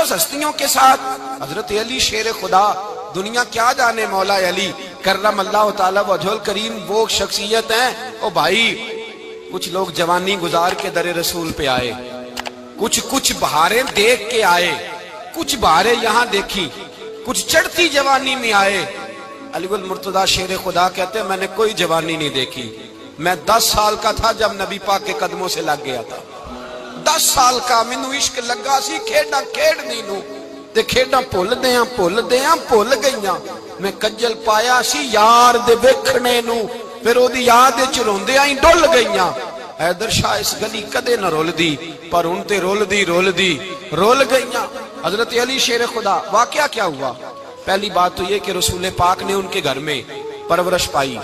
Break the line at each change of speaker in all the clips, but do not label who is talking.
مقدس ہستیوں کے ساتھ حضرت علی شیر خدا، دنیا کیا جانے مولا علی کرم اللہ تعالی وجہ الکریم، وہ شخصیت ہیں۔ او بھائی کچھ لوگ جوانی گزار کے در رسول پہ آئے، کچھ بہاریں دیکھ کے آئے، کچھ بہاریں یہاں دیکھی، کچھ چڑھتی جوانی میں آئے۔ علی المرتضیٰ شیر خدا کہتے ہیں میں نے کوئی جوانی نہیں دیکھی، میں 10 سال کا تھا جب نبی پاک کے قدموں سے لگ گیا تھا، 10 سال کا مینوں عشق لگا سی، کھیڈاں کھیڈنی نو تے کھیڈاں بھول گئیاں، میں کجل پایا سی یار دے ویکھنے نو، پھر او دی یاد وچ روندیاں ہی ڈل گئیاں۔ حیدر شاہ اس گلی کدے نہ رول دی، پر ہن تے رول گئیاں۔ حضرت علی شیر خدا، واقعہ کیا ہوا؟ پہلی بات تو یہ کہ رسول پاک نے ان کے گھر میں پرورش پائی۔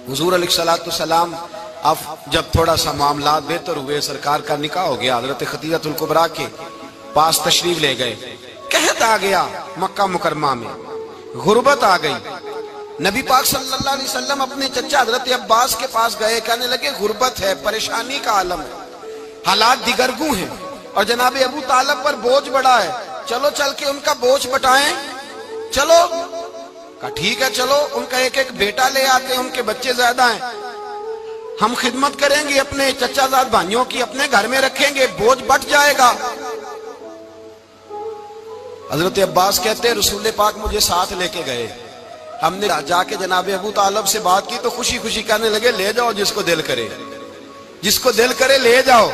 حضور علیہ السلام اب جب تھوڑا سا معاملات بہتر ہوئے، سرکار کا نکاح ہو گیا، حضرت خدیجہ الکبریٰ کے پاس تشریف لے گئے۔ قحط آ گیا مکہ مکرمہ میں، غربت آ گئی۔ نبی پاک صلی اللہ علیہ وسلم اپنے چچا حضرت عباس کے پاس گئے، کہنے لگے غربت ہے، پریشانی کا عالم ہے، حالات دیگرگوں ہیں، اور جناب ابو طالب پر بوجھ بڑا ہے، چلو چل کے ان کا بوجھ بٹائیں۔ چلو کہا ٹھیک ہے، چلو ان کا ایک بیٹا لے آتے ہیں، ان کے بچے زیادہ ہیں، ہم خدمت کریں گے اپنے چچا زاد بھائیوں کی، اپنے گھر میں رکھیں گے، بوجھ بٹ جائے گا۔ حضرت عباس کہتے ہیں رسول پاک مجھے ساتھ لے کے گئے، ہم نے جا کے جناب ابو طالب سے بات کی تو خوشی خوشی کہنے لگے لے جاؤ جس کو دل کرے لے جاؤ۔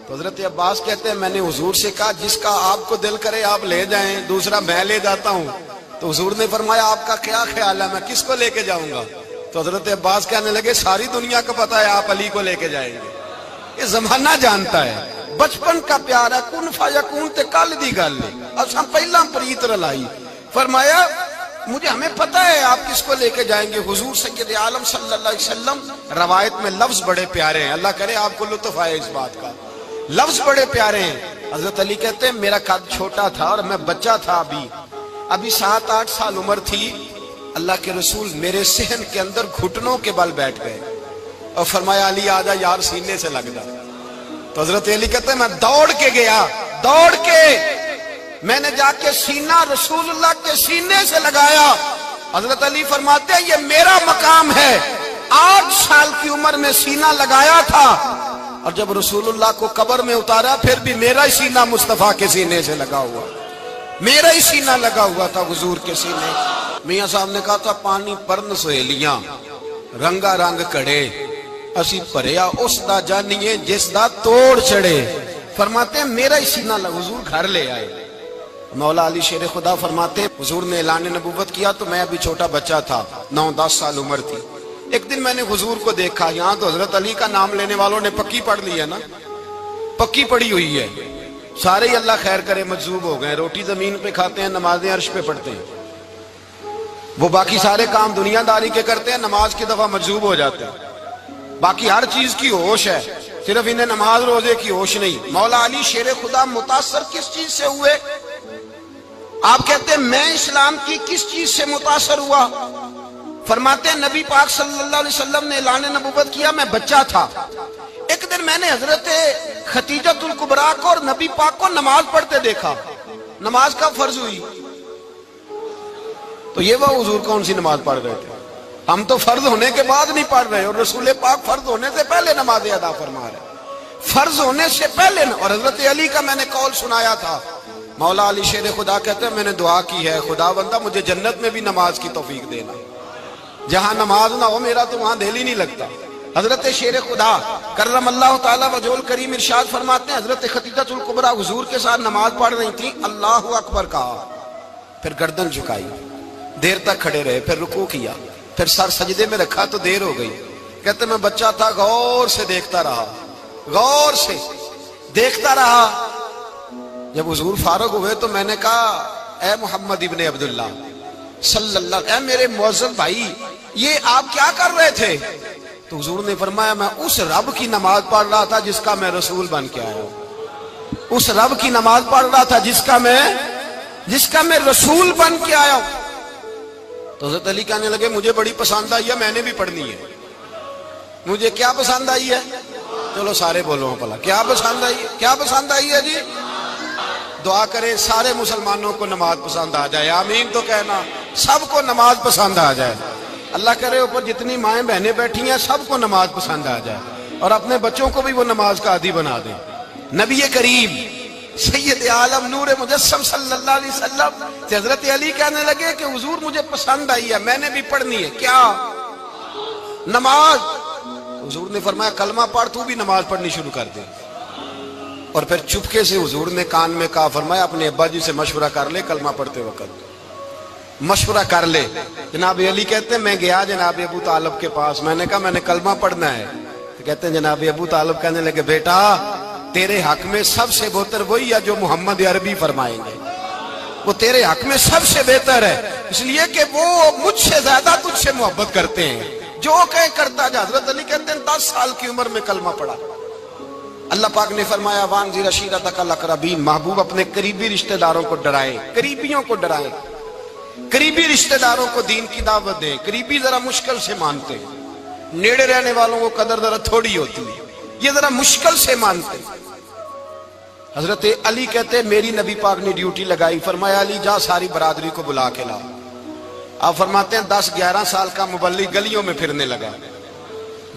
تو حضرت عباس کہتے ہیں میں نے حضور سے کہا جس کا آپ کو دل کرے آپ لے جائیں، دوسرا میں لے جاتا ہوں۔ تو حضور نے فرمایا آپ کا کیا خیال ہے، میں کس کو لے کے جاؤں گا؟ تو حضرت عباس کہنے لگے ساری دنیا کو پتا ہے آپ علی کو لے کے جائیں گے، یہ زمانہ جانتا ہے، بچپن کا پیار ہے، کن فیکون تے کل دی گل ہے، اب ہم پہلا پریت رلائی۔ فرمایا ہمیں پتہ ہے آپ کس کو لے کے جائیں گے، حضور سید عالم صلی اللہ علیہ وسلم۔ روایت میں لفظ بڑے پیارے ہیں، اللہ کرے آپ کو لطف آئے اس بات کا، لفظ بڑے پیارے ہیں۔ حضرت علی کہتے ہیں میرا قد چھوٹا تھا اور میں بچہ تھا، ابھی 7-8 سال عمر تھی، اللہ کے رسول میرے صحن کے اندر گھٹنوں کے بل بیٹھ گئے اور فرمایا علی آجا یار سینے سے لگ جا۔ تو حضرت علی کہتے ہیں میں دوڑ کے گیا، میں نے جا کے سینہ رسول اللہ کے سینے سے لگایا۔ حضرت علی فرماتے ہیں یہ میرا مقام ہے، 8 سال کی عمر میں سینہ لگایا تھا، اور جب رسول اللہ کو قبر میں اتارا پھر بھی میرا ہی سینہ مصطفیٰ کے سینے سے لگا ہوا، میرا ہی سینہ لگا ہوا تھا حضور کے سینے۔ میاں صاحب نے کہا تھا پانی پرن سہیلیاں رنگا رنگ کڑے، اسی پریا اس دا جانیے جس دا توڑ چڑے۔ فرماتے ہیں میرا ہی سینہ لگا، حضور گھر لے آئے۔ مولا علی شیر خدا فرماتے حضور نے اعلان نبوت کیا تو میں ابھی چھوٹا بچہ تھا، 9-10 سال عمر تھی۔ ایک دن میں نے حضور کو دیکھا، یہاں تو حضرت علی کا نام لینے والوں نے پکی پڑھ لی ہے نا، پکی پڑھی ہوئی ہے، سارے ہی اللہ خیر کرے مجذوب ہو گئے، روٹی زمین پہ کھاتے ہیں، نمازیں عرش پہ پڑھتے ہیں، وہ باقی سارے کام دنیا داری کے کرتے ہیں، نماز کی دفعہ مجذوب ہو جاتے ہیں، باقی ہر چیز کی ہوش ہے، صرف انہیں نماز روزے کی ہوش نہیں۔ مولا علی شیر خدا متاثر کس چیز سے ہوئے؟ آپ کہتے ہیں میں اسلام کی کس چیز سے متاثر ہوا؟ فرماتے ہیں نبی پاک صلی اللہ علیہ وسلم نے اعلان نبوت کیا، میں بچہ تھا، ایک دن میں نے حضرت خدیجہ الکبریٰ کو اور نبی پاک کو نماز پڑھتے دیکھا۔ نماز کب فرض ہوئی؟ تو یہ وہ حضور کون سی نماز پڑھ رہے تھے؟ ہم تو فرض ہونے کے بعد نہیں پڑھ رہے، اور رسول پاک فرض ہونے سے پہلے نماز ادا فرما رہے، فرض ہونے سے پہلے۔ اور حضرت علی کا میں نے قول سنایا تھا، مولا علی شیر خدا کہتے ہیں میں نے دعا کی ہے خدا بندہ مجھے جنت میں بھی نماز کی توفیق دینا، جہاں نماز نہ ہو میرا تو وہاں دل ہی نہیں لگتا۔ حضرت شیر خدا کرم اللہ تعالیٰ وجہ الکریم ارشاد فرماتے ہیں حضرت خدیجہ الکبریٰ حضور کے ساتھ نماز پڑھ رہی تھی، اللہ اکبر کہا، پھر گردن جھکائی، دیر تک کھڑے رہے، پھر رکوع کیا، پھر سر سجدے میں رکھا تو دیر ہو گئی۔ کہتے میں بچہ تھا، غور سے دیکھتا رہا، غور سے دیکھتا رہا۔ جب حضور فارغ ہوئے تو میں نے کہا اے محمد ابن عبداللہ صلی اللہ، اے میرے معزز بھائی یہ آپ کیا کر رہے تھے؟ تو حضور نے فرمایا میں اس رب کی نماز پڑھ رہا تھا جس کا میں رسول بن کے آیا ہوں، اس رب کی نماز پڑھ رہا تھا جس کا میں رسول بن کے آیا ہوں۔ تو حضرت علی کہنے لگے مجھے بڑی پسند آئی ہے، میں نے بھی پڑھنی ہے۔ مجھے کیا پسند آئی ہے؟ چلو سارے بولو پلا، کیا پسند آئی ہے؟ کیا پسند آئی ہے جی؟ دعا کرے سارے مسلمانوں کو نماز پسند آ جائے، آمین تو کہنا، سب کو نماز پسند آ جائے۔ اللہ کرے اوپر جتنی مائیں بہنیں بیٹھی ہیں سب کو نماز پسند آ جائے، اور اپنے بچوں کو بھی وہ نماز کا عادی بنا دیں۔ نبی کریم سید عالم نور مجسم صلی اللہ علیہ وسلم سے حضرت علی کہنے لگے کہ حضور مجھے پسند آئی ہے، میں نے بھی پڑھنی ہے، کیا؟ نماز۔ حضور نے فرمایا کلمہ پڑھ، تو بھی نماز پڑھنی شروع کر دے۔ اور پھر چپکے سے حضور نے کان میں کہا، فرمایا اپنے ابا جی سے مشورہ کر لے کلمہ پڑھتے وقت، مشورہ کر لے۔ جناب علی کہتے ہیں میں گیا جناب ابو طالب کے پاس، میں نے کہا میں نے کلمہ پڑھنا ہے۔ کہتے ہیں جناب ابو طالب کہنے لگے بیٹا تیرے حق میں سب سے بہتر وہی ہے جو محمد عربی فرمائیں گے، وہ تیرے حق میں سب سے بہتر ہے، اس لیے کہ وہ مجھ سے زیادہ تجھ سے محبت کرتے ہیں، جو کہے کرتا جا۔ حضرت علی کہتے ہیں 10 سال کی عمر میں کلمہ پڑھا۔ اللہ پاک نے فرمایا وانذر عشیرتک الاقربین، محبوب اپنے قریبی رشتہ داروں کو ڈرائیں، قریبیوں کو ڈرائیں، قریبی رشتہ داروں کو دین کی دعوت دیں۔ قریبی ذرا مشکل سے مانتے ہیں، نیڑے رہنے والوں کو قدر ذرا تھوڑی ہوتی ہے، یہ ذرا مشکل سے مانتے ہیں۔ حضرت علی کہتے ہیں میری نبی پاک نے ڈیوٹی لگائی، فرمایا علی جا ساری برادری کو بلا کے لا۔ آپ فرماتے ہیں 10-11 سال کا مبلغ گلیوں میں پھرنے لگا،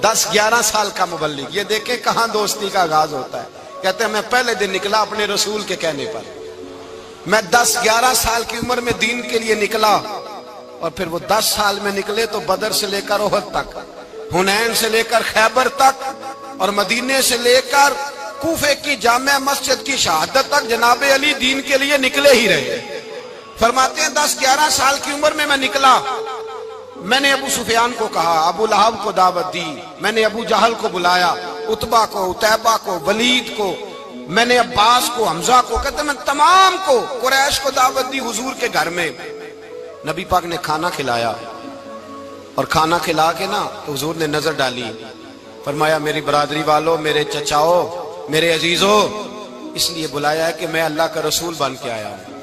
10-11 سال کا مبلغ، یہ دیکھیں کہاں دوستی کا آغاز ہوتا ہے۔ کہتے ہیں میں پہلے دن نکلا اپنے رسول کے کہنے پر، میں 10-11 سال کی عمر میں دین کے لیے نکلا، اور پھر وہ 10 سال میں نکلے تو بدر سے لے کر احد تک، حنین سے لے کر خیبر تک، اور مدینے سے لے کر کوفے کی جامع مسجد کی شہادت تک جناب علی دین کے لیے نکلے ہی رہے۔ فرماتے ہیں 10-11 سال کی عمر میں نکلا، میں نے ابو سفیان کو کہا، ابو لہب کو دعوت دی، میں نے ابو جہل کو بلایا، عتبہ کو، عتیبہ کو، ولید کو، میں نے عباس کو، حمزہ کو، کہتے ہیں میں تمام کو، قریش کو دعوت دی حضور کے گھر میں۔ نبی پاک نے کھانا کھلایا، اور کھانا کھلا کے نا تو حضور نے نظر ڈالی، فرمایا میری برادری والوں، میرے چچاؤ، میرے عزیزوں، اس لیے بلایا ہے کہ میں اللہ کا رسول بن کے آیا ہوں،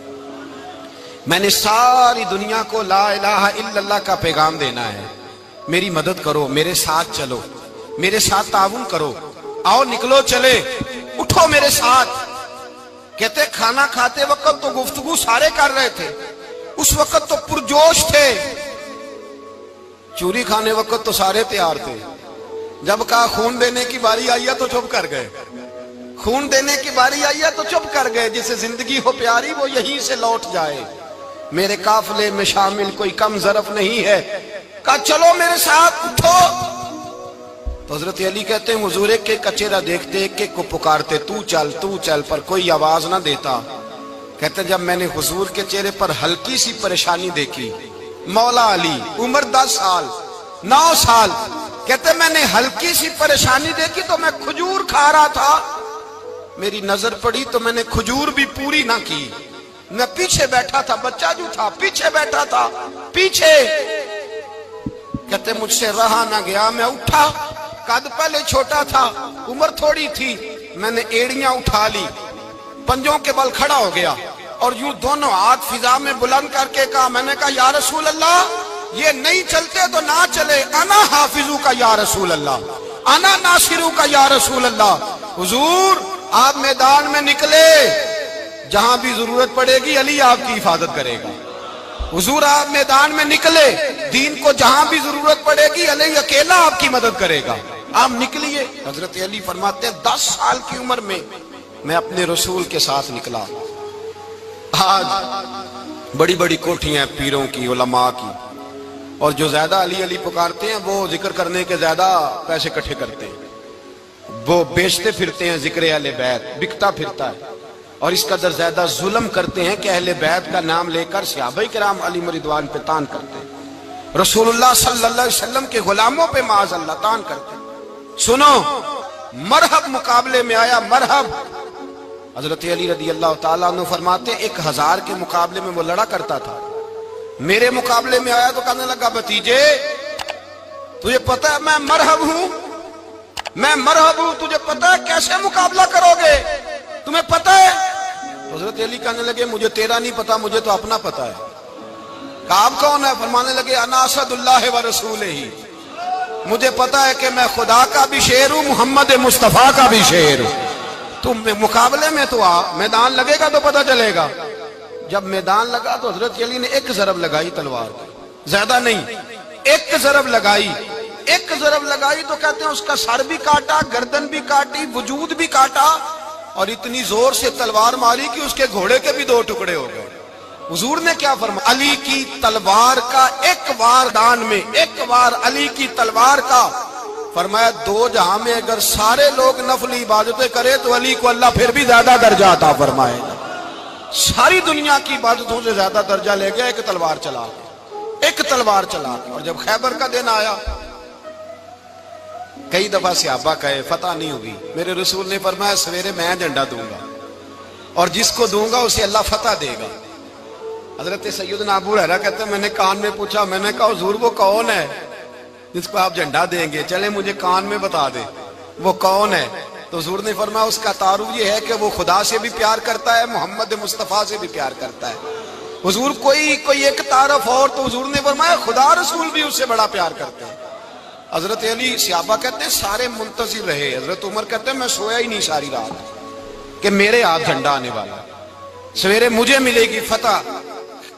میں نے ساری دنیا کو لا الہ الا اللہ کا پیغام دینا ہے، میری مدد کرو، میرے ساتھ چلو، میرے ساتھ تعاون کرو، آؤ نکلو چلے، اٹھو میرے ساتھ۔ کہتے کھانا کھاتے وقت تو گفتگو سارے کر رہے تھے، اس وقت تو پرجوش تھے، چوری کھانے وقت تو سارے تیار تھے، جب کہا خون دینے کی باری آئی ہے تو چپ کر گئے، خون دینے کی باری آئی ہے تو چپ کر گئے، جسے زندگی ہو پیاری وہ یہیں سے لوٹ جائے، میرے قافلے میں شامل کوئی کم ظرف نہیں ہے، کہا چلو میرے ساتھ اٹھو۔ تو حضرت علی کہتے ہیں حضور ایک ایک کا چہرہ دیکھتے ایک ایک کو پکارتے تو چل، پر کوئی آواز نہ دیتا۔ کہتے جب میں نے حضور کے چہرے پر ہلکی سی پریشانی دیکھی، مولا علی عمر 10 سال 9 سال، کہتے میں نے ہلکی سی پریشانی دیکھی تو میں کھجور کھا رہا تھا، میری نظر پڑی تو میں نے کھجور بھی پوری نہ کی، میں پیچھے بیٹھا تھا، بچہ جو تھا پیچھے بیٹھا تھا، پیچھے۔ کہتے مجھ سے رہا نہ گیا، میں اٹھا، قد پہلے چھوٹا تھا، عمر تھوڑی تھی، میں نے ایڑیاں اٹھا لی، پنجوں کے بل کھڑا ہو گیا، اور یوں دونوں ہاتھ فضا میں بلند کر کے کہا، میں نے کہا یا رسول اللہ یہ نہیں چلتے تو نہ چلے، انا حافظو کا یا رسول اللہ، انا ناصرو کا یا رسول اللہ۔ حضور آپ میدان میں نکلے، جہاں بھی ضرورت پڑے گی علی آپ کی حفاظت کرے گا، حضور آپ میدان میں نکلے، دین کو جہاں بھی ضرورت پڑے گی علی اکیلا آپ کی مدد کرے گا، آپ نکلیے۔ حضرت علی فرماتے ہیں 10 سال کی عمر میں اپنے رسول کے ساتھ نکلا۔ آج بڑی بڑی کوٹھیاں پیروں کی، علماء کی، اور جو زیادہ علی علی پکارتے ہیں وہ ذکر کرنے کے زیادہ پیسے اکٹھے کرتے ہیں، وہ بیچتے پھرتے ہیں ذکر اہل بیت، بکتا پھرتا ہے، اور اس قدر زیادہ ظلم کرتے ہیں کہ اہل بیت کا نام لے کر صحابہ کرام علی رضوان پہ تان کرتے ہیں، رسول اللہ صلی اللہ علیہ وسلم کے غلاموں پہ معاذ اللہ تان کرتے ہیں۔ سنو، مرحب مقابلے میں آیا، مرحب۔ حضرت علی رضی اللہ تعالیٰ عنہ فرماتے 1000 کے مقابلے میں وہ لڑا کرتا تھا، میرے مقابلے میں آیا تو کہنے لگا بھتیجے تجھے پتہ ہے میں مرحب ہوں، تجھے پتہ ہے کیسے مقابلہ کرو گے، تمہیں پتہ ہے؟ حضرت علی کہنے لگے مجھے تیرا نہیں پتا، مجھے تو اپنا پتا ہے۔ کہا آپ کون ہے؟ فرمانے لگے انا اسد اللہ و رسولہ، مجھے پتا ہے کہ میں خدا کا بھی شیر ہوں، محمد مصطفیٰ کا بھی شیر ہوں۔ تم مقابلے میں تو آ، میدان لگے گا تو پتہ چلے گا۔ جب میدان لگا تو حضرت علی نے ایک ضرب لگائی تلوار کی، زیادہ نہیں، ایک ضرب لگائی۔ ایک ضرب لگائی تو کہتے ہیں اس کا سر بھی کاٹا، گردن بھی کاٹی، وجود بھی کاٹا، اور اتنی زور سے تلوار ماری کہ اس کے گھوڑے کے بھی 2 ٹکڑے ہو گئے۔ حضور نے کیا فرمایا؟ علی کی تلوار کا ایک وار دان میں، ایک وار علی کی تلوار کا، فرمایا 2 جہاں میں اگر سارے لوگ نفل عبادتیں کرے تو علی کو اللہ پھر بھی زیادہ درجہ عطا فرمائے گا۔ ساری دنیا کی عبادتوں سے زیادہ درجہ لے گیا ایک تلوار چلا کے، ایک تلوار چلا کے۔ اور جب خیبر کا دن آیا، کئی دفعہ صحابہ کہے فتح نہیں ہوئی، میرے رسول نے فرمایا سویرے میں جھنڈا دوں گا اور جس کو دوں گا اسے اللہ فتح دے گا۔ حضرت سیدنا ابو ہریرہ کہتے ہیں میں نے کان میں پوچھا، میں نے کہا حضور وہ کون ہے جس کو آپ جھنڈا دیں گے؟ چلے مجھے کان میں بتا دے وہ کون ہے۔ تو حضور نے فرمایا اس کا تعارف یہ ہے کہ وہ خدا سے بھی پیار کرتا ہے، محمد مصطفیٰ سے بھی پیار کرتا ہے۔ حضور کوئی ایک تعارف اور، تو حضور نے فرمایا خدا رسول بھی اس سے بڑا پیار کرتے ہیں۔ حضرت علی، صحابہ کہتے ہیں سارے منتظر رہے۔ حضرت عمر کہتے ہیں میں سویا ہی نہیں ساری رات کہ میرے ہاتھ جھنڈا آنے والا، سویرے مجھے ملے گی فتح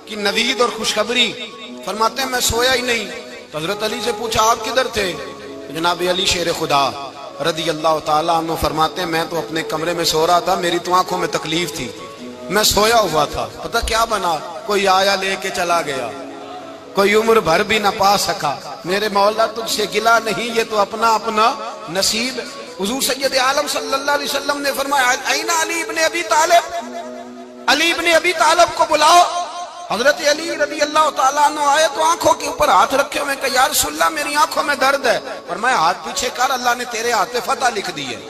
کی نوید اور خوشخبری۔ فرماتے ہیں میں سویا ہی نہیں۔ تو حضرت علی سے پوچھا آپ کدھر تھے؟ جناب علی شیر خدا رضی اللہ تعالیٰ عنہ فرماتے ہیں میں تو اپنے کمرے میں سو رہا تھا، میری تو آنکھوں میں تکلیف تھی، میں سویا ہوا تھا، پتہ کیا بنا؟ کوئی آیا لے کے چلا گیا، کوئی عمر بھر بھی نہ پا سکا۔ میرے مولا تجھ سے گلہ نہیں، یہ تو اپنا اپنا نصیب۔ حضور سید عالم صلی اللہ علیہ وسلم نے فرمایا این علی ابن ابی طالب، علی ابن ابی طالب کو بلاؤ۔ حضرت علی رضی اللہ تعالیٰ عنہ آئے تو آنکھوں کے اوپر ہاتھ رکھے ہوئے کہ یا رسول اللہ میری آنکھوں میں درد ہے۔ فرمایا ہاتھ پیچھے کر، اللہ نے تیرے ہاتھ پہ فتح لکھ دی ہے،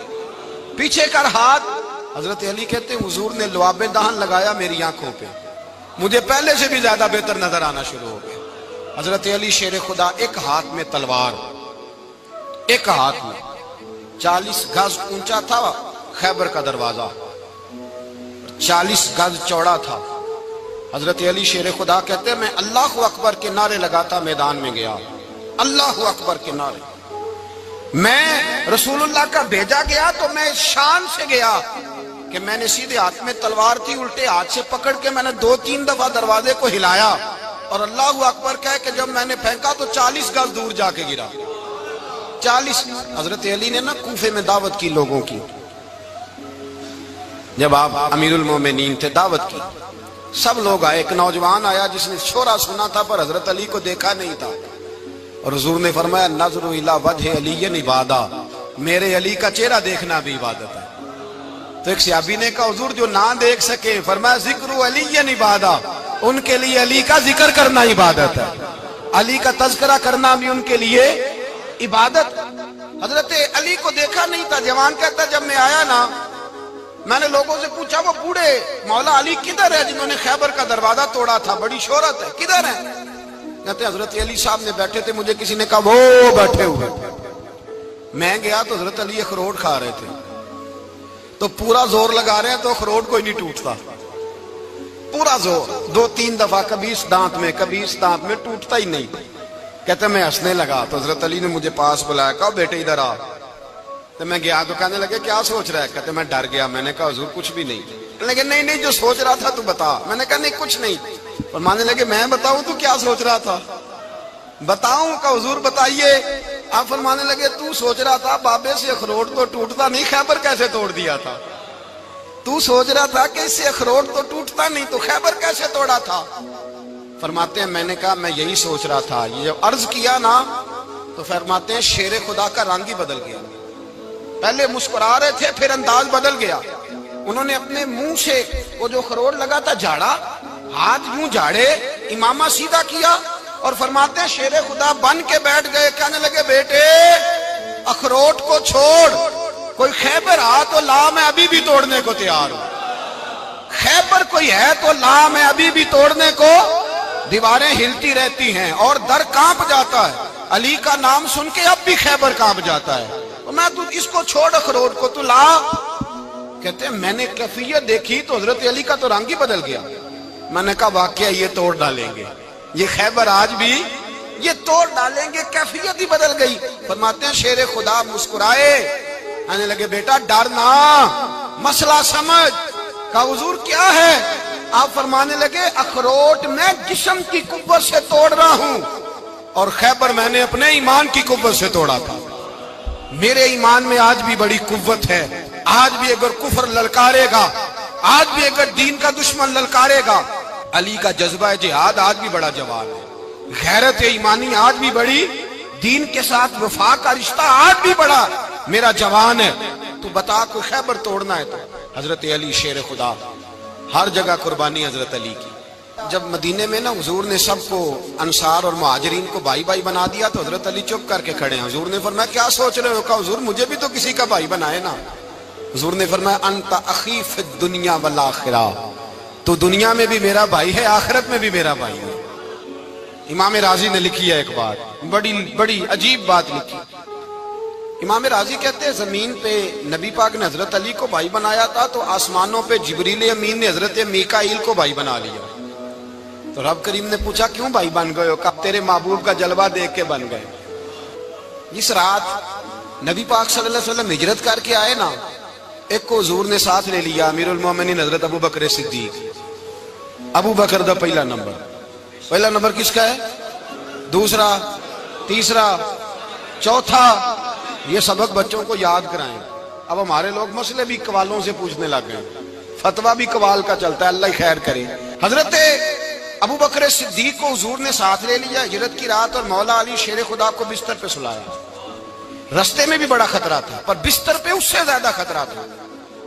پیچھے کر ہاتھ۔ حضرت علی کہتے ہیں حضور نے لعاب دہن لگایا میری آنکھوں پہ، مجھے پہلے سے بھی زیادہ بہتر نظر آنا شروع ہو گیا۔ حضرت علی شیر خدا ایک ہاتھ میں تلوار، ایک ہاتھ میں 40 گز اونچا تھا خیبر کا دروازہ، 40 گز چوڑا تھا۔ حضرت علی شیر خدا کہتے ہیں میں اللہ اکبر کے نعرے لگاتا میدان میں گیا، اللہ اکبر کے نعرے۔ میں رسول اللہ کا بھیجا گیا تو میں شان سے گیا کہ میں نے سیدھے ہاتھ میں تلوار تھی، الٹے ہاتھ سے پکڑ کے میں نے 2-3 دفعہ دروازے کو ہلایا اور اللہ اکبر کہہ کہ جب میں نے پھینکا تو 40 گز دور جا کے گرا، 40۔ حضرت علی نے نا کوفے میں دعوت کی لوگوں کی، جب آپ امیر المومنین تھے دعوت کی، سب لوگ آئے۔ ایک نوجوان آیا جس نے شورا سنا تھا پر حضرت علی کو دیکھا نہیں تھا، اور حضور نے فرمایا نظر الی وجہ علی عبادہ، میرے علی کا چہرہ دیکھنا بھی عبادت ہے۔ تو ایک صحابی نے کہا حضور جو نہ دیکھ سکے، فرمایا ذکر علی عبادہ، ان کے لیے علی کا ذکر کرنا عبادت ہے، علی کا تذکرہ کرنا بھی ان کے لیے عبادت۔ حضرت علی کو دیکھا نہیں تھا، جوان کہتا جب میں آیا نا میں نے لوگوں سے پوچھا وہ بوڑھے مولا علی کدھر ہے جنہوں نے خیبر کا دروازہ توڑا تھا، بڑی شہرت ہے، کدھر ہے؟ کہتے ہیں حضرت علی صاحب نے بیٹھے تھے، مجھے کسی نے کہا وہ بیٹھے ہوئے۔ میں گیا تو حضرت علی اخروٹ کھا رہے تھے، تو پورا زور لگا رہے ہیں تو اخروٹ کوئی نہیں ٹوٹتا، پورا زور 2-3 دفعہ، کبھی اس دانت میں کبھی اس دانت میں، ٹوٹتا ہی نہیں۔ کہتے میں ہنسنے لگا تو حضرت علی نے مجھے پاس بلایا، کہا بیٹے ادھر آ۔ تو میں گیا تو کہنے لگے کیا سوچ رہا ہے؟ کہتے میں ڈر گیا، میں نے کہا حضور کچھ بھی نہیں۔ لیکن نہیں جو سوچ رہا تھا تو بتا۔ میں نے کہا نہیں کچھ نہیں۔ فرمانے لگے میں بتاؤں تو کیا سوچ رہا تھا؟ بتاؤں؟ کہ حضور بتائیے۔ آپ فرمانے لگے تو سوچ رہا تھا بابے سے اخروٹ تو ٹوٹتا نہیں، خیبر کیسے توڑ دیا تھا؟ تو سوچ رہا تھا کہ اس سے اخروٹ تو ٹوٹتا نہیں تو خیبر کیسے توڑا تھا؟ فرماتے ہیں میں نے کہا میں یہی سوچ رہا تھا۔ یہ عرض کیا نا تو فرماتے ہیں شیر خدا کا رنگ ہی بدل گیا، پہلے مسکرا رہے تھے پھر انداز بدل گیا۔ انہوں نے اپنے منہ سے وہ جو خروٹ لگا تھا جھاڑا، ہاتھ یوں جھاڑے، امامہ سیدھا کیا اور فرماتے ہیں شیر خدا بن کے بیٹھ گئے۔ کہنے لگے بیٹے اخروٹ کو چھوڑ، کوئی خیبر آ تو لا، میں ابھی بھی توڑنے کو تیار ہوں۔ خیبر کوئی ہے تو لا، میں ابھی بھی توڑنے کو۔ دیواریں ہلتی رہتی ہیں اور در کانپ جاتا ہے، علی کا نام سن کے اب بھی خیبر کانپ جاتا ہے۔ میں تو اس کو چھوڑ اخروٹ کو تو لا۔ کہتے ہیں میں نے کیفیت دیکھی تو حضرت علی کا تو رنگ ہی بدل گیا۔ میں نے کہا واقعہ یہ توڑ ڈالیں گے، یہ خیبر آج بھی یہ توڑ ڈالیں گے، کیفیت ہی بدل گئی۔ فرماتے ہیں شیر خدا مسکرائے، کہنے لگے بیٹا ڈر نہ، مسئلہ سمجھ۔ کہا حضور کیا ہے؟ آپ فرمانے لگے اخروٹ میں جسم کی قوت سے توڑ رہا ہوں اور خیبر میں نے اپنے ایمان کی قوت سے توڑا تھا۔ میرے ایمان میں آج بھی بڑی قوت ہے، آج بھی اگر کفر للکارے گا، آج بھی اگر دین کا دشمن للکارے گا، علی کا جذبہ جہاد آج بھی بڑا جوان ہے، غیرت ایمانی آج بھی بڑی، دین کے ساتھ وفا کا رشتہ آج بھی بڑا میرا جوان ہے۔ تو بتا کوئی خیبر توڑنا ہے تو حضرت علی شیر خدا، ہر جگہ قربانی حضرت علی کی۔ جب مدینے میں نا حضور نے سب کو انصار اور مہاجرین کو بھائی بھائی بنا دیا تو حضرت علی چپ کر کے کھڑے ہیں۔ حضور نے فرمایا کیا سوچ رہے ہو؟ کہا حضور مجھے بھی تو کسی کا بھائی بنائے نا۔ حضور نے فرمایا انت اخی فی الدنیا والآخرہ، تو دنیا میں بھی میرا بھائی ہے، آخرت میں بھی میرا بھائی ہے۔ امام راضی نے لکھی ہے ایک بات، بڑی عجیب بات لکھی۔ امام راضی کہتے ہیں زمین پہ نبی پاک نے حضرت علی کو بھائی بنایا تھا تو آسمانوں پہ جبریل امین نے حضرت میکائیل کو بھائی بنا لیا۔ تو رب کریم نے پوچھا کیوں بھائی بن گئے ہو؟ کہا تیرے محبوب کا جلوہ دیکھ کے بن گئے۔ اس رات نبی پاک صلی اللہ علیہ وسلم ہجرت کر کے آئے نا، ایک کو حضور نے ساتھ لے لیا، امیر المومنین حضرت ابو بکر صدیق۔ ابو بکر دا پہلا نمبر کس کا ہے؟ دوسرا، تیسرا، چوتھا۔ یہ سبق بچوں کو یاد کرائیں۔ اب ہمارے لوگ مسئلے بھی قوالوں سے پوچھنے لگ گئے، فتویٰ بھی قوال کا چلتا ہے، اللہ ہی خیر کرے۔ حضرت ابو بکر صدیق کو حضور نے ساتھ لے لیا ہجرت کی رات، اور مولا علی شیر خدا کو بستر پہ سلایا۔ رستے میں بھی بڑا خطرہ تھا پر بستر پہ اس سے زیادہ خطرہ تھا،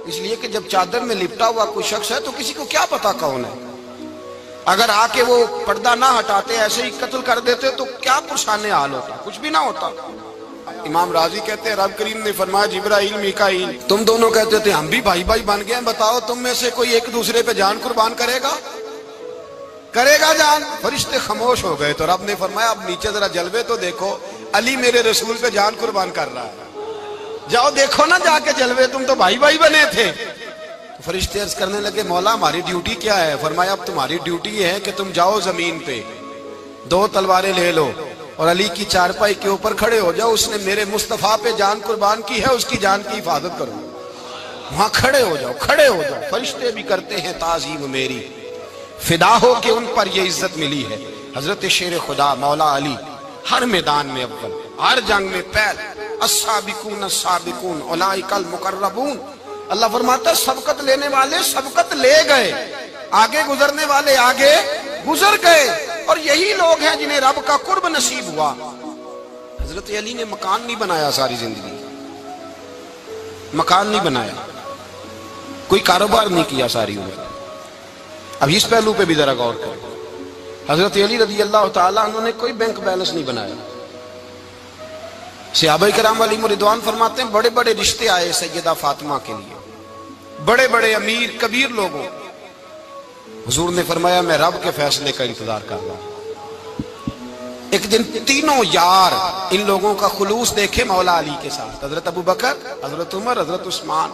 اس لیے کہ جب چادر میں لپٹا ہوا کوئی شخص ہے تو کسی کو کیا پتا کون ہے، اگر آ کے وہ پردہ نہ ہٹاتے ایسے ہی قتل کر دیتے تو کیا پرسان حال ہوتا، کچھ بھی نہ ہوتا۔ امام راضی کہتے ہیں رب کریم نے فرمایا جبرائیل میکائیل تم دونوں کہتے تھے ہم بھی بھائی بھائی بن گئے ہیں، بتاؤ تم میں سے کوئی ایک دوسرے پہ جان قربان کرے گا جان؟ فرشتے خاموش ہو گئے تو رب نے فرمایا اب نیچے ذرا جلوے تو دیکھو، علی میرے رسول پہ جان قربان کر رہا ہے، جاؤ دیکھو نا جا کے جلوے، تم تو بھائی بھائی بنے تھے۔ فرشتے عرض کرنے لگے مولا ہماری ڈیوٹی کیا ہے؟ فرمایا اب تمہاری ڈیوٹی یہ ہے کہ تم جاؤ زمین پہ 2 تلواریں لے لو اور علی کی چارپائی کے اوپر کھڑے ہو جاؤ، اس نے میرے مصطفیٰ پہ جان قربان کی ہے، اس کی جان کی حفاظت کرو۔ وہاں کھڑے ہو جاؤ۔ فرشتے بھی کرتے ہیں تعظیم میری، فدا ہو کہ ان پر یہ عزت ملی ہے۔ حضرت شیر خدا مولا علی ہر میدان میں اول، ہر جنگ میں پہل، السابقون السابقون اولئک المقربون۔ اللہ فرماتا ہے سبقت لینے والے سبقت لے گئے، آگے گزرنے والے آگے گزر گئے، اور یہی لوگ ہیں جنہیں رب کا قرب نصیب ہوا۔ حضرت علی نے مکان نہیں بنایا، ساری زندگی مکان نہیں بنایا، کوئی کاروبار نہیں کیا ساری عمر۔ اب اس پہلو پہ بھی ذرا غور کریں، حضرت علی رضی اللہ تعالیٰ انہوں نے کوئی بینک بیلنس نہیں بنایا۔ صحابہ کرام علیہم رضوان فرماتے ہیں بڑے بڑے رشتے آئے سیدہ فاطمہ کے لیے، بڑے بڑے امیر کبیر لوگوں، حضور نے فرمایا میں رب کے فیصلے کا انتظار کر رہا ہوں۔ ایک دن تینوں یار ان لوگوں کا خلوص دیکھے مولا علی کے ساتھ، حضرت ابو بکر، حضرت عمر، حضرت عثمان۔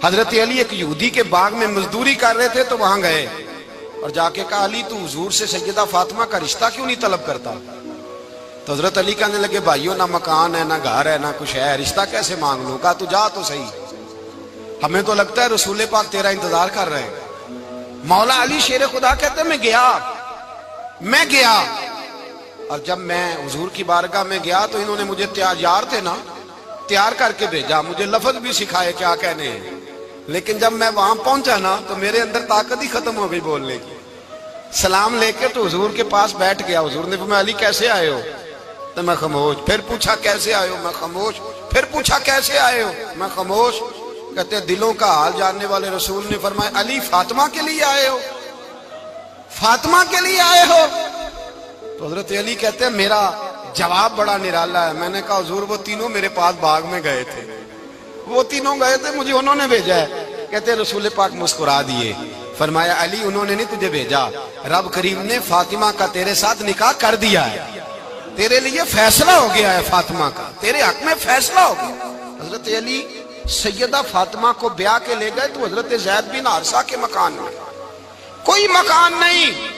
حضرت علی ایک یہودی کے باغ میں مزدوری کر رہے تھے تو وہاں گئے اور جا کے کہا علی تو حضور سے سیدہ فاطمہ کا رشتہ کیوں نہیں طلب کرتا؟ تو حضرت علی کہنے لگے بھائیو نہ مکان ہے نہ گھر ہے نہ کچھ ہے، رشتہ کیسے مانگ لوں؟ کہا تو جا تو صحیح، ہمیں تو لگتا ہے رسول پاک تیرا انتظار کر رہے ہیں۔ مولا علی شیر خدا کہتے ہیں میں گیا اور جب میں حضور کی بارگاہ میں گیا تو انہوں نے مجھے یار تھے نا تیار کر کے بھیجا، مجھے لفظ بھی سکھائے کیا کہنے ہیں، لیکن جب میں وہاں پہنچا نا تو میرے اندر طاقت ہی ختم ہو گئی بولنے کی۔ سلام لے کے تو حضور کے پاس بیٹھ گیا، حضور نے فرمایا علی کیسے آئے ہو؟ تو میں خاموش، پھر پوچھا کیسے آئے ہو؟ میں خاموش، پھر پوچھا کیسے آئے ہو؟ میں خاموش۔ کہتے ہیں دلوں کا حال جاننے والے رسول نے فرمایا علی فاطمہ کے لیے آئے ہو؟ فاطمہ کے لیے آئے ہو؟ تو حضرت علی کہتے ہیں میرا جواب بڑا نرالا ہے، میں نے کہا حضور وہ تینوں میرے پاس باغ میں گئے تھے، وہ تینوں گئے تھے، مجھے انہوں نے بھیجا ہے۔ کہتے ہیں رسول پاک مسکرا دیے، فرمایا علی انہوں نے نہیں تجھے بھیجا، رب کریم نے فاطمہ کا تیرے ساتھ نکاح کر دیا ہے، تیرے لیے فیصلہ ہو گیا ہے فاطمہ کا، تیرے حق میں فیصلہ ہو گیا۔ حضرت علی سیدہ فاطمہ کو بیاہ کے لے گئے تو حضرت زید بن حارثہ کے مکان میں، کوئی مکان نہیں۔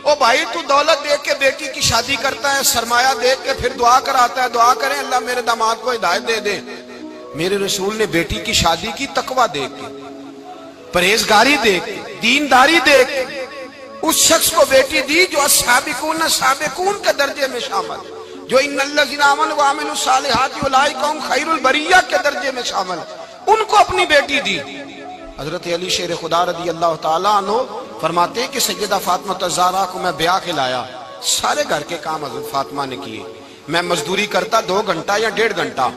او بھائی تو دولت دیکھ کے بیٹی کی شادی کرتا ہے، سرمایہ دیکھ کے پھر دعا کراتا ہے، دعا کریں اللہ میرے داماد کو ہدایت دے دے۔ میرے رسول نے بیٹی کی شادی کی تقویٰ دیکھ کے، پرہیزگاری دیکھ، دینداری دیکھ، اس شخص کو بیٹی دی جو السابقون سابقون کے درجے میں شامل، جو ان الذین آمنوا وعملوا الصالحات اولئک هم خیر البریہ کے درجے میں شامل، ان کو اپنی بیٹی دی۔ حضرت علی شیر خدا رضی اللہ تعالیٰ عنہ فرماتے ہیں کہ سیدہ فاطمہ الزہرا کو میں بیاہ کھلایا، سارے گھر کے کام حضرت فاطمہ نے کیے، میں مزدوری کرتا 2 گھنٹہ یا 1.5 گھنٹہ،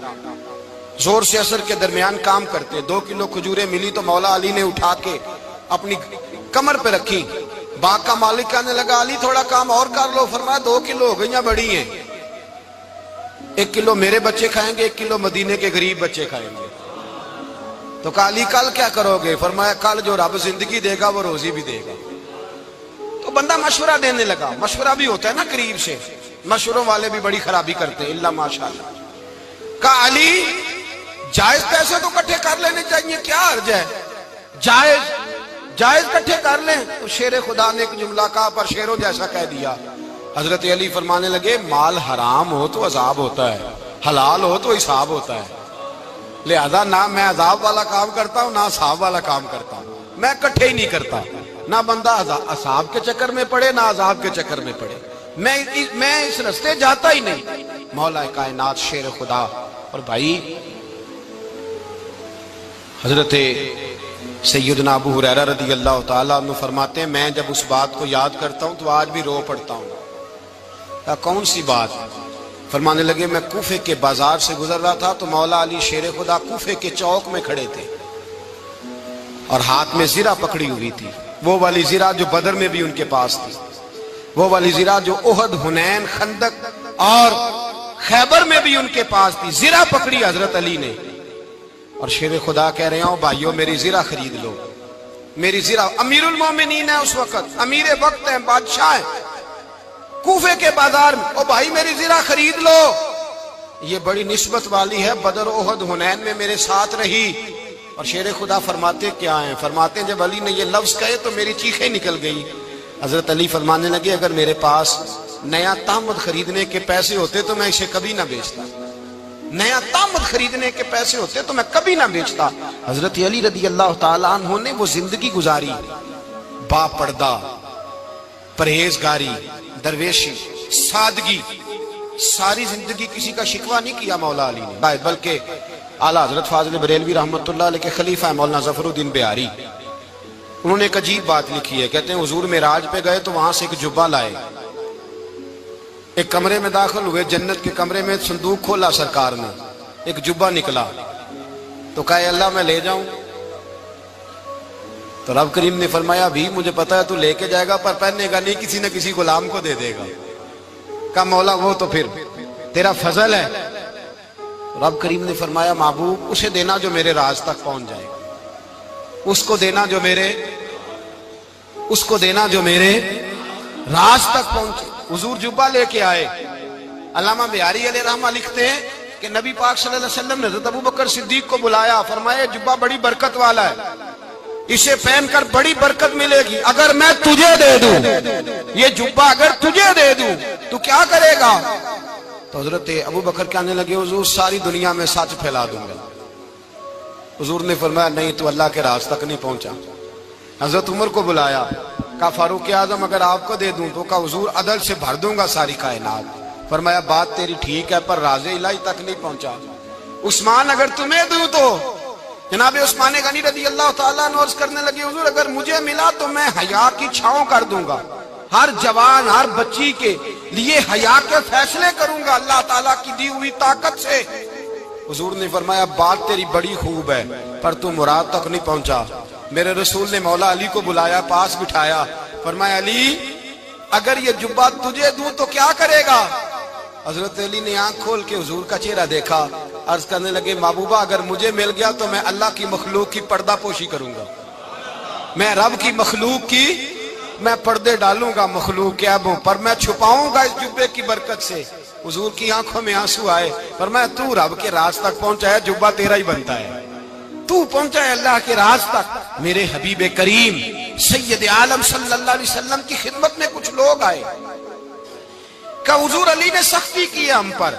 زور سے عصر کے درمیان کام کرتے، 2 کلو کھجوریں ملی تو مولا علی نے اٹھا کے اپنی کمر پہ رکھی، باغ کا مالک کہنے لگا علی تھوڑا کام اور کر لو، فرمایا 2 کلو ہو گئیں بڑی ہیں، 1 کلو میرے بچے کھائیں گے، 1 کلو مدینے کے غریب بچے کھائیں گے۔ تو کہا علی کل کیا کرو گے؟ فرمایا کل جو رب زندگی دے گا وہ روزی بھی دے گا۔ تو بندہ مشورہ دینے لگا، مشورہ بھی ہوتا ہے نا قریب سے، مشوروں والے بھی بڑی خرابی کرتے ہیں اللہ ماشاءاللہ۔ کہا علی جائز پیسے تو کٹھے کر لینے چاہیے، کیا عرض ہے، جائز کٹھے کر لیں۔ تو شیر خدا نے ایک جملہ کہا پر شیروں جیسا کہہ دیا۔ حضرت علی فرمانے لگے مال حرام ہو تو عذاب ہوتا ہے، حلال ہو تو حساب ہوتا ہے، لہذا نہ میں عذاب والا کام کرتا ہوں نہ حساب والا کام کرتا ہوں، میں کٹھے ہی نہیں کرتا، نہ بندہ حساب کے چکر میں پڑے نہ عذاب کے چکر میں پڑے، میں اس رستے جاتا ہی نہیں۔ مولا کائنات شیر خدا۔ اور بھائی حضرت سیدنا ابو ہریرہ رضی اللہ تعالیٰ عنہ فرماتے ہیں میں جب اس بات کو یاد کرتا ہوں تو آج بھی رو پڑتا ہوں۔ کون سی بات؟ فرمانے لگے میں کوفے کے بازار سے گزر رہا تھا تو مولا علی شیر خدا کوفے کے چوک میں کھڑے تھے اور ہاتھ میں زرہ پکڑی ہوئی تھی، وہ والی زرہ جو بدر میں بھی ان کے پاس تھی، وہ والی زرہ جو احد، حنین، خندق اور خیبر میں بھی ان کے پاس تھی، زرہ پکڑی حضرت علی نے اور شیر خدا کہہ رہے ہوں بھائیو میری زرہ خرید لو، میری زرہ۔ امیر المومنین ہے اس وقت، امیر وقت ہیں، بادشاہ ہیں، کوفے کے بازار میں، او بھائی میری زرہ خرید لو، یہ بڑی نسبت والی ہے، بدر، احد، حنین میں میرے ساتھ رہی۔ اور شیر خدا فرماتے کیا ہیں؟ فرماتے ہیں جب علی نے یہ لفظ کہے تو میری چیخیں نکل گئی۔ حضرت علی فرمانے لگے اگر میرے پاس نیا تامد خریدنے کے پیسے ہوتے تو میں اسے کبھی نہ بیچتا، نیا تامد خریدنے کے پیسے ہوتے تو میں کبھی نہ بیچتا۔ حضرت علی رضی اللہ تعالیٰ عنہ نے وہ زندگی گزاری، با پردہ، پرہیزگاری، درویشی، سادگی، ساری زندگی کسی کا شکوہ نہیں کیا مولا علی نے، بلکہ اعلیٰ حضرت فاضل بریلوی رحمت اللہ علیہ کے خلیفہ مولانا ظفر الدین بہاری، انہوں نے ایک عجیب بات لکھی ہے، کہتے ہیں حضور معراج پہ گئے تو وہاں سے ایک جبہ لائے، ایک کمرے میں داخل ہوئے، جنت کے کمرے میں صندوق کھولا سرکار نے، ایک جبہ نکلا تو کہا اے اللہ میں لے جاؤں؟ تو رب کریم نے فرمایا بھی مجھے پتا ہے تو لے کے جائے گا پر پہننے گا نہیں، کسی نہ کسی غلام کو دے دے گا۔ کہا مولا وہ تو پھر تیرا فضل ہے۔ رب کریم نے فرمایا محبوب اسے دینا جو میرے راز تک پہنچ جائے، اس کو دینا جو میرے راز تک پہنچے۔ حضور جبہ لے کے آئے۔ علامہ بہاری علیہ رحمہ لکھتے ہیں کہ نبی پاک صلی اللہ علیہ وسلم نے حضرت ابوبکر صدیق کو بلایا، فرمایا جبہ بڑی برکت والا ہے، اسے پہن کر بڑی برکت ملے گی، اگر میں تجھے دے دوں یہ جبہ، اگر تجھے دے دوں تو کیا کرے گا؟ تو حضرت ابوبکر کہنے لگے حضور ساری دنیا میں سچ پھیلا دوں گا۔ حضور نے فرمایا نہیں تو اللہ کے راز تک نہیں پہنچا۔ حضرت عمر کو بلایا، کہا فاروق اعظم اگر آپ کو دے دوں تو کہا حضور عدل سے بھر دوں گا ساری کائنات۔ فرمایا بات تیری ٹھیک ہے پر راز الہی تک نہیں پہنچا۔ عثمان اگر تمہیں دوں تو جناب عثمان غنی رضی اللہ تعالیٰ عنہ عرض کرنے لگے حضور اگر مجھے ملا تو میں حیا کی چھاؤں کر دوں گا، ہر جوان ہر بچی کے لیے حیا کے فیصلے کروں گا اللہ تعالیٰ کی دی ہوئی طاقت سے۔ حضور نے فرمایا بات تیری بڑی خوب ہے پر تو مراد تک نہیں پہنچا۔ میرے رسول نے مولا علی کو بلایا، پاس بٹھایا، فرمایا علی اگر یہ جبہ تجھے دوں تو کیا کرے گا؟ حضرت علی نے آنکھ کھول کے حضور کا چہرہ دیکھا، عرض کرنے لگے محبوبہ اگر مجھے مل گیا تو میں اللہ کی مخلوق کی پردہ پوشی کروں گا، میں رب کی مخلوق کی میں پردے ڈالوں گا مخلوق کے عیبوں پر، میں چھپاؤں گا اس جبے کی برکت سے۔ حضور کی آنکھوں میں آنسو آئے، فرمایا تو رب کے راز تک پہنچا ہے، جبہ تیرا ہی بنتا ہے، تو پہنچا ہے اللہ کے راز تک۔ میرے حبیب کریم سید عالم صلی اللہ علیہ وسلم کی خدمت میں کچھ لوگ آئے کہ حضور علی نے سختی کی ہے ہم پر،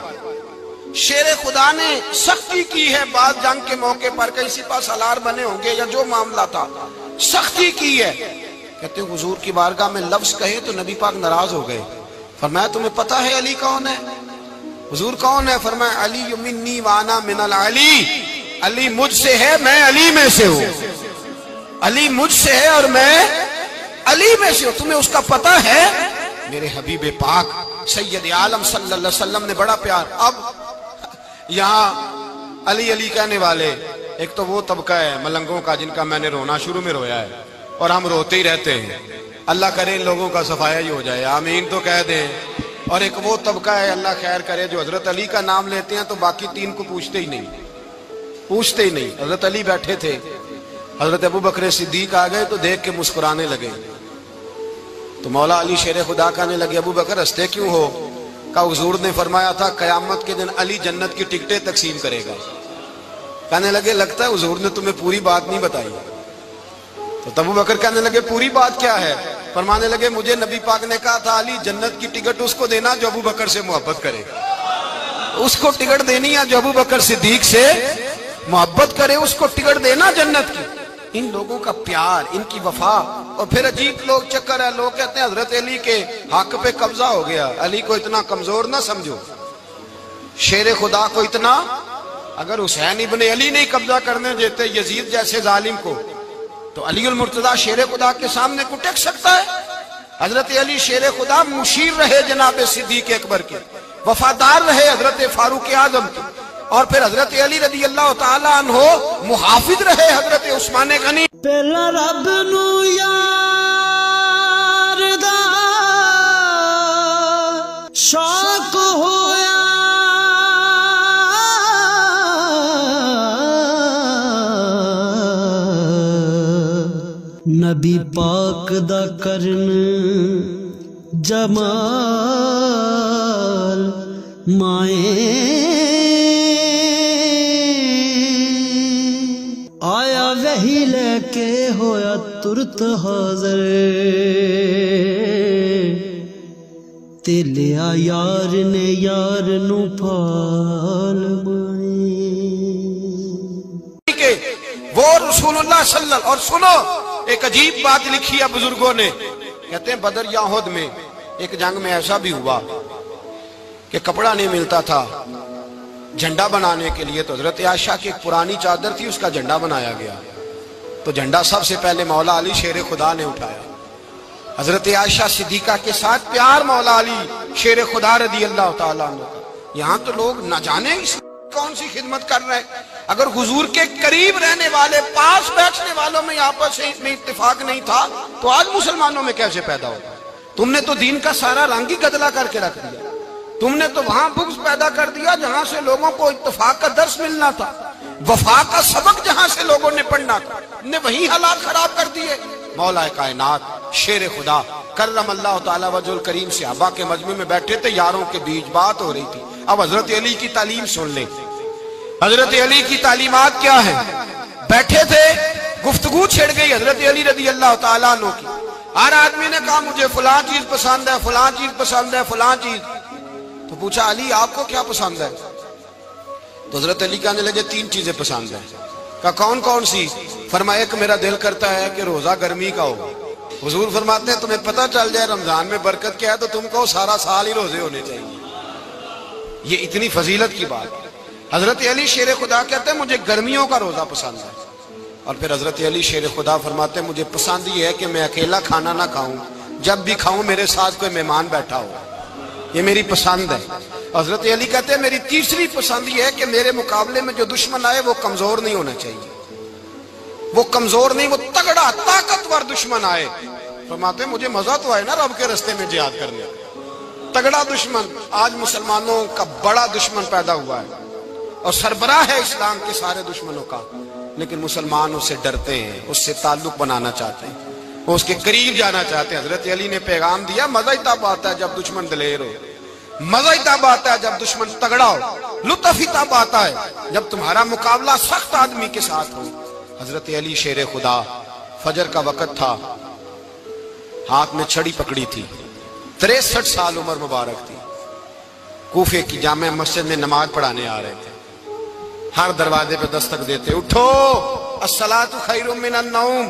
شیر خدا نے سختی کی ہے، بعض جنگ کے موقع پر کہیں سپہ سالار بنے ہوں گے یا جو معاملہ تھا، سختی کی ہے. کہتے ہیں حضور کی بارگاہ میں لفظ کہے تو نبی پاک ناراض ہو گئے. فرمایا تمہیں پتا ہے علی کون ہے؟ حضور کون ہے؟ فرمایا علی منی وانا من العلی، علی مجھ سے ہے، میں علی میں سے ہوں. علی مجھ سے ہے اور میں علی میں سے ہوں. تمہیں اس کا پتا ہے؟ میرے حبیب پاک سید عالم صلی اللہ علیہ وسلم نے بڑا پیار. اب یہاں علی علی کہنے والے ایک تو وہ طبقہ ہے ملنگوں کا جن کا میں نے رونا شروع میں رویا ہے اور ہم روتے ہی رہتے ہیں. اللہ کرے ان لوگوں کا صفایا ہی ہو جائے، آمین تو کہہ دیں. اور ایک وہ طبقہ ہے اللہ خیر کرے جو حضرت علی کا نام لیتے ہیں تو باقی تین کو پوچھتے ہی نہیں. حضرت علی بیٹھے تھے، حضرت ابو بکر صدیق آ گئے تو دیکھ کے مسکرانے لگے. تو مولا علی شیر خدا کہنے لگے ابو بکر ہنستے کیوں ہو؟ کہ حضور نے فرمایا تھا قیامت کے دن علی جنت کی ٹکٹیں تقسیم کرے گا. کہنے لگے لگتا ہے حضور نے تمہیں پوری بات نہیں بتائی. تو ابو بکر کہنے لگے پوری بات کیا ہے؟ فرمانے لگے مجھے نبی پاک نے کہا تھا علی جنت کی ٹکٹ اس کو دینا جو ابو بکر سے محبت کرے. اس کو ٹکٹ دینی ہے جو ابو بکر صدیق سے محبت کرے، اس کو ٹکٹ دینا جنت کی. ان لوگوں کا پیار، ان کی وفا. اور پھر عجیب لوگ چکر ہے، لوگ کہتے ہیں حضرت علی کے حق پہ قبضہ ہو گیا. علی کو اتنا کمزور نہ سمجھو، شیر خدا کو اتنا. اگر حسین ابن علی نہیں قبضہ کرنے دیتے یزید جیسے ظالم کو تو علی المرتضیٰ شیر خدا کے سامنے کو ٹک سکتا ہے؟ حضرت علی شیر خدا مشیر رہے جناب صدیق اکبر کے، وفادار رہے حضرت فاروق اعظم کے، اور پھر حضرت علی رضی اللہ تعالیٰ عنہ محافظ رہے حضرت عثمان غنی.
پہلا رب نو یار دا شوق ہویا، نبی پاک دا کرن جمال مائیں آیا وہی لے کے ہویا ترت حاضر، تے لیا یار نے یار نو پھال
کہ وہ رسول اللہ صلی اللہ. اور سنو ایک عجیب بات لکھی ہے بزرگوں نے، کہتے ہیں بدر یا احد میں ایک جنگ میں ایسا بھی ہوا کہ کپڑا نہیں ملتا تھا جھنڈا بنانے کے لیے. تو حضرت عائشہ کی ایک پرانی چادر تھی، اس کا جھنڈا بنایا گیا. تو جھنڈا سب سے پہلے مولا علی شیر خدا نے اٹھایا. حضرت عائشہ صدیقہ کے ساتھ پیار مولا علی شیر خدا رضی اللہ تعالیٰ عنہ کا. یہاں تو لوگ نہ جانے اس کون سی خدمت کر رہے ہیں. اگر حضور کے قریب رہنے والے پاس بیٹھنے والوں میں آپس میں اتفاق نہیں تھا تو آج مسلمانوں میں کیسے پیدا ہوگا؟ تم نے تو دین کا سارا رنگ ہی گدلا کر کے رکھ دیا. تم نے تو وہاں بغض پیدا کر دیا جہاں سے لوگوں کو اتفاق کا درس ملنا تھا، وفا کا سبق جہاں سے لوگوں نے پڑھنا تھا، نے وہی حالات خراب کر دیے. مولا کائنات شیر خدا کرم اللہ تعالیٰ وجہ الکریم صحابہ کے مجمع میں بیٹھے تھے، یاروں کے بیچ بات ہو رہی تھی. اب حضرت علی کی تعلیم سن لیں. حضرت علی کی تعلیمات کیا ہیں؟ بیٹھے تھے، گفتگو چھڑ گئی حضرت علی رضی اللہ تعالیٰ عنہ کی. ہر آدمی نے کہا مجھے فلاں چیز پسند ہے، فلاں چیز پسند ہے، فلاں چیز. تو پوچھا علی آپ کو کیا پسند ہے؟ تو حضرت علی کہنے لگے تین چیزیں پسند ہیں. کہا کون کون سی؟ فرمایا ایک میرا دل کرتا ہے کہ روزہ گرمی کا ہو. حضور فرماتے ہیں تمہیں پتہ چل جائے رمضان میں برکت کیا ہے تو تم کو سارا سال ہی روزے ہونے چاہیے. یہ اتنی فضیلت کی بات. حضرت علی شیر خدا کہتے ہیں مجھے گرمیوں کا روزہ پسند ہے. اور پھر حضرت علی شیر خدا فرماتے ہیں مجھے پسند یہ ہے کہ میں اکیلا کھانا نہ کھاؤں، جب بھی کھاؤں میرے ساتھ کوئی مہمان بیٹھا ہو. یہ میری پسند ہے. حضرت علی کہتے ہیں میری تیسری پسند یہ ہے کہ میرے مقابلے میں جو دشمن آئے وہ کمزور نہیں ہونا چاہیے، وہ کمزور نہیں، وہ تگڑا طاقتور دشمن آئے. فرماتے ہیں مجھے مزہ تو آئے نا رب کے رستے میں جہاد کرنے. تگڑا دشمن. آج مسلمانوں کا بڑا دشمن پیدا ہوا ہے اور سربراہ ہے اسلام کے سارے دشمنوں کا، لیکن مسلمان اس سے ڈرتے ہیں، اس سے تعلق بنانا چاہتے ہیں، وہ اس کے قریب جانا چاہتے ہیں. حضرت علی نے پیغام دیا مزہ ہی تب آتا ہے جب دشمن دلیر ہو، مزہ ہی تب آتا ہے جب دشمن تگڑا ہو، لطف ہی تب آتا ہے جب تمہارا مقابلہ سخت آدمی کے ساتھ ہو. حضرت علی شیر خدا فجر کا وقت تھا، ہاتھ میں چھڑی پکڑی تھی، 63 سال عمر مبارک تھی. کوفے کی جامع مسجد میں نماز پڑھانے آ رہے تھے. ہر دروازے پہ دستک دیتے اٹھو الصلاۃ خیر من النوم،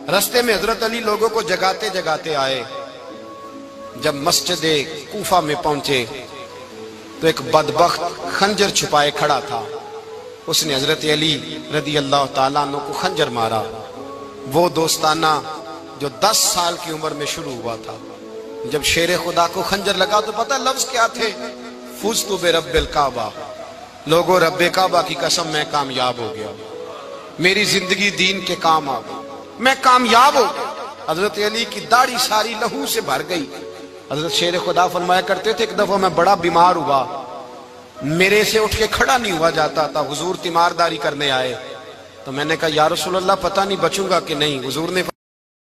رستے میں حضرت علی لوگوں کو جگاتے جگاتے آئے. جب مسجد کوفہ میں پہنچے تو ایک بدبخت خنجر چھپائے کھڑا تھا. اس نے حضرت علی رضی اللہ تعالیٰ عنہ کو خنجر مارا. وہ دوستانہ جو 10 سال کی عمر میں شروع ہوا تھا. جب شیر خدا کو خنجر لگا تو پتہ لفظ کیا تھے؟ فزت برب الکعبہ. لوگوں رب کعبہ کی قسم میں کامیاب ہو گیا, میری زندگی دین کے کام آ گئی, میں کامیاب ہو گیا. حضرت علی کی داڑھی ساری لہو سے بھر گئی. حضرت شیر خدا فرمایا کرتے تھے ایک دفعہ میں بڑا بیمار ہوا, میرے سے اٹھ کے کھڑا نہیں ہوا جاتا تھا. حضور تیمارداری کرنے آئے تو میں نے کہا یا رسول اللہ پتہ نہیں بچوں گا کہ نہیں. حضور نے